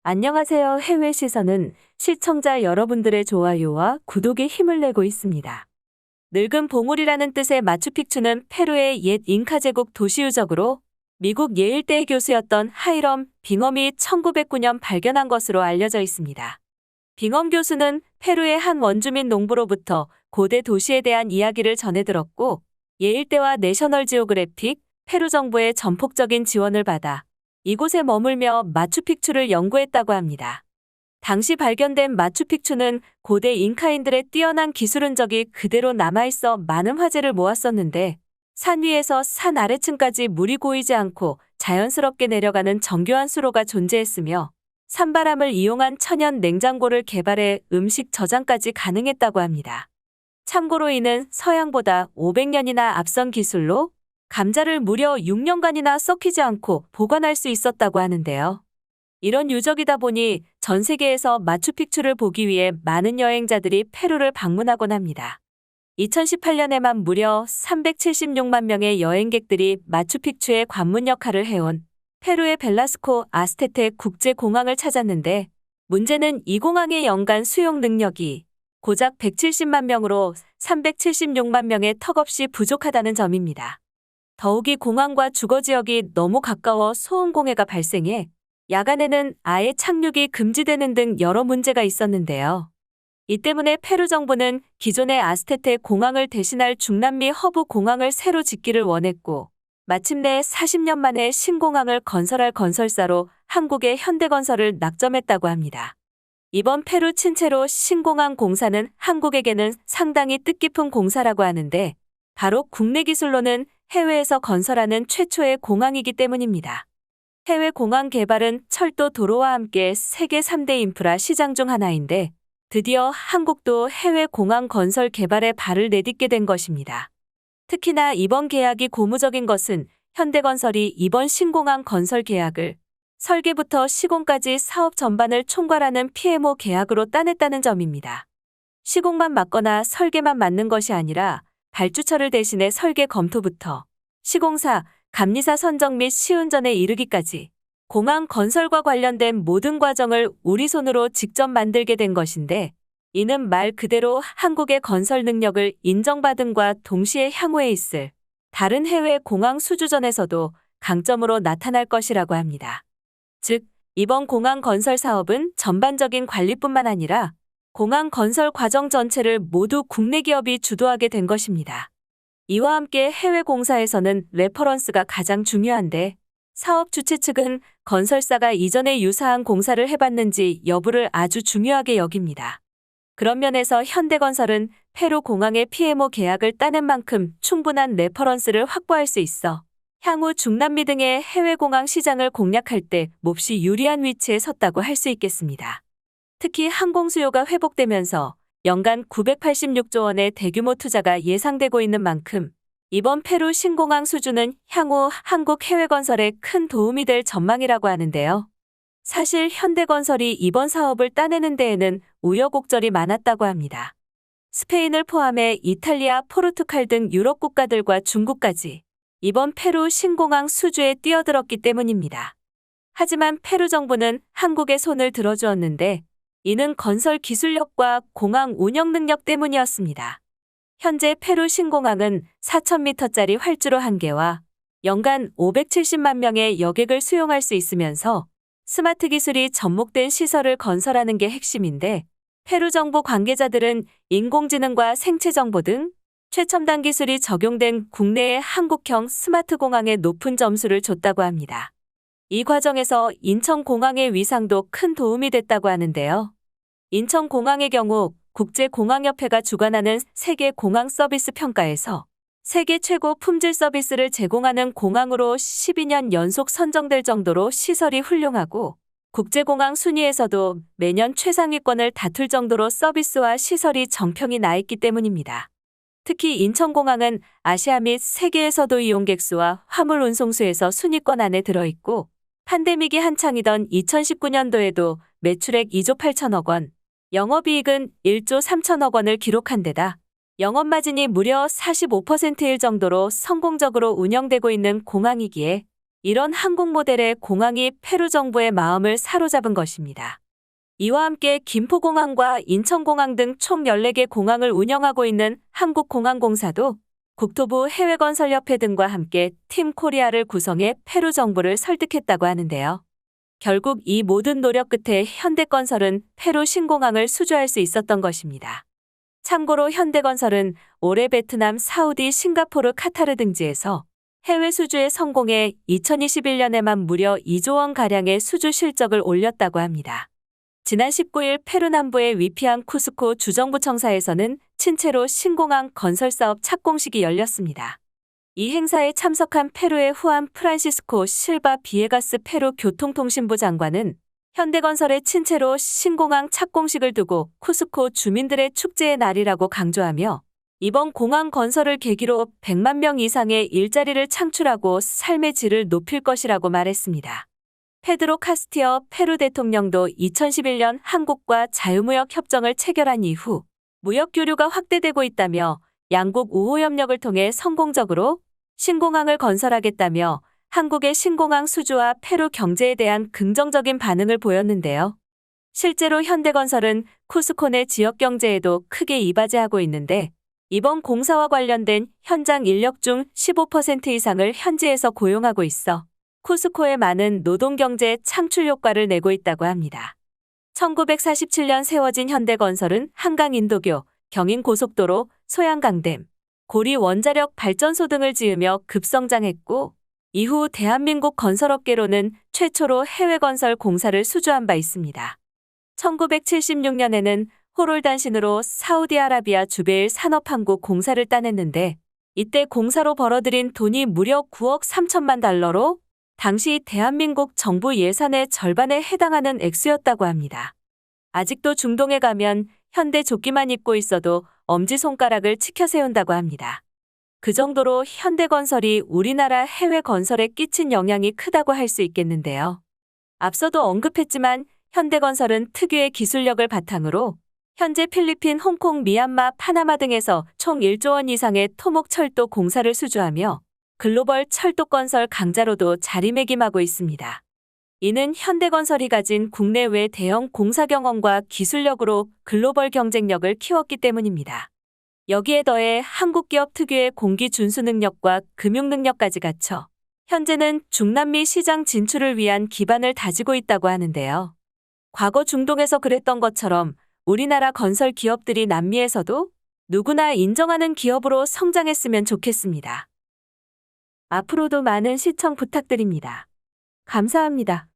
안녕하세요. 해외 시선은 시청자 여러분들의 좋아요와 구독에 힘을 내고 있습니다. 늙은 보물이라는 뜻의 마추픽추는 페루의 옛 잉카 제국 도시 유적으로 미국 예일대 교수였던 하이럼 빙엄이 1909년 발견한 것으로 알려져 있습니다. 빙엄 교수는 페루의 한 원주민 농부로부터 고대 도시에 대한 이야기를 전해 들었고, 예일대와 내셔널 지오그래픽, 페루 정부의 전폭적인 지원을 받아 이곳에 머물며 마추픽추를 연구했다고 합니다. 당시 발견된 마추픽추는 고대 잉카인들의 뛰어난 기술 흔적이 그대로 남아있어 많은 화제를 모았었는데, 산 위에서 산 아래층까지 물이 고이지 않고 자연스럽게 내려가는 정교한 수로가 존재했으며, 산바람을 이용한 천연 냉장고를 개발해 음식 저장까지 가능했다고 합니다. 참고로 이는 서양보다 500년이나 앞선 기술로 감자를 무려 6년간이나 썩히지 않고 보관할 수 있었다고 하는데요. 이런 유적이다 보니 전 세계에서 마추픽추를 보기 위해 많은 여행자들이 페루를 방문하곤 합니다. 2018년에만 무려 376만 명의 여행객들이 마추픽추의 관문 역할을 해온 페루의 벨라스코 아스테테 국제공항을 찾았는데, 문제는 이 공항의 연간 수용 능력이 고작 170만 명으로 376만 명의 턱없이 부족하다는 점입니다. 더욱이 공항과 주거지역이 너무 가까워 소음공해가 발생해 야간에는 아예 착륙이 금지되는 등 여러 문제가 있었는데요. 이 때문에 페루 정부는 기존의 아스테테 공항을 대신할 중남미 허브 공항을 새로 짓기를 원했고, 마침내 40년 만에 신공항을 건설할 건설사로 한국의 현대건설을 낙점했다고 합니다. 이번 페루 친체로 신공항 공사는 한국에게는 상당히 뜻깊은 공사라고 하는데, 바로 국내 기술로는 해외에서 건설하는 최초의 공항이기 때문입니다. 해외 공항 개발은 철도 도로와 함께 세계 3대 인프라 시장 중 하나인데, 드디어 한국도 해외 공항 건설 개발에 발을 내딛게 된 것입니다. 특히나 이번 계약이 고무적인 것은 현대건설이 이번 신공항 건설 계약을 설계부터 시공까지 사업 전반을 총괄하는 PMO 계약으로 따냈다는 점입니다. 시공만 맡거나 설계만 맡는 것이 아니라 발주처를 대신해 설계 검토부터 시공사, 감리사 선정 및 시운전에 이르기까지 공항 건설과 관련된 모든 과정을 우리 손으로 직접 만들게 된 것인데, 이는 말 그대로 한국의 건설 능력을 인정받음과 동시에 향후에 있을 다른 해외 공항 수주전에서도 강점으로 나타날 것이라고 합니다. 즉, 이번 공항 건설 사업은 전반적인 관리뿐만 아니라 공항 건설 과정 전체를 모두 국내 기업이 주도하게 된 것입니다. 이와 함께 해외 공사에서는 레퍼런스가 가장 중요한데, 사업 주체 측은 건설사가 이전에 유사한 공사를 해봤는지 여부를 아주 중요하게 여깁니다. 그런 면에서 현대건설은 페루 공항의 PMO 계약을 따낸 만큼 충분한 레퍼런스를 확보할 수 있어 향후 중남미 등의 해외 공항 시장을 공략할 때 몹시 유리한 위치에 섰다고 할 수 있겠습니다. 특히 항공 수요가 회복되면서 연간 986조 원의 대규모 투자가 예상되고 있는 만큼 이번 페루 신공항 수주는 향후 한국 해외 건설에 큰 도움이 될 전망이라고 하는데요. 사실 현대건설이 이번 사업을 따내는 데에는 우여곡절이 많았다고 합니다. 스페인을 포함해 이탈리아, 포르투갈 등 유럽 국가들과 중국까지 이번 페루 신공항 수주에 뛰어들었기 때문입니다. 하지만 페루 정부는 한국에 손을 들어주었는데, 이는 건설 기술력과 공항 운영 능력 때문이었습니다. 현재 페루 신공항은 4,000m짜리 활주로 1개와 연간 570만 명의 여객을 수용할 수 있으면서 스마트 기술이 접목된 시설을 건설하는 게 핵심인데, 페루 정부 관계자들은 인공지능과 생체 정보 등 최첨단 기술이 적용된 국내의 한국형 스마트 공항에 높은 점수를 줬다고 합니다. 이 과정에서 인천공항의 위상도 큰 도움이 됐다고 하는데요. 인천공항의 경우 국제공항협회가 주관하는 세계 공항 서비스 평가에서 세계 최고 품질 서비스를 제공하는 공항으로 12년 연속 선정될 정도로 시설이 훌륭하고, 국제공항 순위에서도 매년 최상위권을 다툴 정도로 서비스와 시설이 정평이 나 있기 때문입니다. 특히 인천공항은 아시아 및 세계에서도 이용객 수와 화물 운송수에서 순위권 안에 들어있고, 팬데믹이 한창이던 2019년도에도 매출액 2조 8천억 원, 영업이익은 1조 3천억 원을 기록한 데다 영업마진이 무려 45%일 정도로 성공적으로 운영되고 있는 공항이기에 이런 한국 모델의 공항이 페루 정부의 마음을 사로잡은 것입니다. 이와 함께 김포공항과 인천공항 등 총 14개 공항을 운영하고 있는 한국공항공사도 국토부 해외건설협회 등과 함께 팀 코리아를 구성해 페루 정부를 설득했다고 하는데요. 결국 이 모든 노력 끝에 현대건설은 페루 신공항을 수주할 수 있었던 것입니다. 참고로 현대건설은 올해 베트남, 사우디, 싱가포르, 카타르 등지에서 해외 수주에 성공해 2021년에만 무려 2조 원가량의 수주 실적을 올렸다고 합니다. 지난 19일 페루 남부의 위피안 쿠스코 주정부청사에서는 친체로 신공항 건설사업 착공식이 열렸습니다. 이 행사에 참석한 페루의 후안 프란시스코 실바 비에가스 페루 교통통신부 장관은 현대건설의 친체로 신공항 착공식을 두고 쿠스코 주민들의 축제의 날이라고 강조하며 이번 공항 건설을 계기로 100만 명 이상의 일자리를 창출하고 삶의 질을 높일 것이라고 말했습니다. 페드로 카스티어 페루 대통령도 2011년 한국과 자유무역 협정을 체결한 이후 무역 교류가 확대되고 있다며 양국 우호 협력을 통해 성공적으로 신공항을 건설하겠다며 한국의 신공항 수주와 페루 경제에 대한 긍정적인 반응을 보였는데요. 실제로 현대건설은 쿠스코 내 지역 경제에도 크게 이바지하고 있는데 이번 공사와 관련된 현장 인력 중 15% 이상을 현지에서 고용하고 있어 쿠스코에 많은 노동경제 창출 효과를 내고 있다고 합니다. 1947년 세워진 현대건설은 한강인도교, 경인고속도로, 소양강댐, 고리 원자력 발전소 등을 지으며 급성장했고 이후 대한민국 건설업계로는 최초로 해외건설 공사를 수주한 바 있습니다. 1976년에는 호롤단신으로 사우디아라비아 주베일 산업항구 공사를 따냈는데 이때 공사로 벌어들인 돈이 무려 9억 3천만 달러로 당시 대한민국 정부 예산의 절반에 해당하는 액수였다고 합니다. 아직도 중동에 가면 현대 조끼만 입고 있어도 엄지손가락을 치켜 세운다고 합니다. 그 정도로 현대건설이 우리나라 해외 건설에 끼친 영향이 크다고 할 수 있겠는데요. 앞서도 언급했지만 현대건설은 특유의 기술력을 바탕으로 현재 필리핀, 홍콩, 미얀마, 파나마 등에서 총 1조 원 이상의 토목철도 공사를 수주하며 글로벌 철도건설 강자로도 자리매김하고 있습니다. 이는 현대건설이 가진 국내외 대형 공사 경험과 기술력으로 글로벌 경쟁력을 키웠기 때문입니다. 여기에 더해 한국 기업 특유의 공기 준수 능력과 금융 능력까지 갖춰 현재는 중남미 시장 진출을 위한 기반을 다지고 있다고 하는데요. 과거 중동에서 그랬던 것처럼 우리나라 건설 기업들이 남미에서도 누구나 인정하는 기업으로 성장했으면 좋겠습니다. 앞으로도 많은 시청 부탁드립니다. 감사합니다.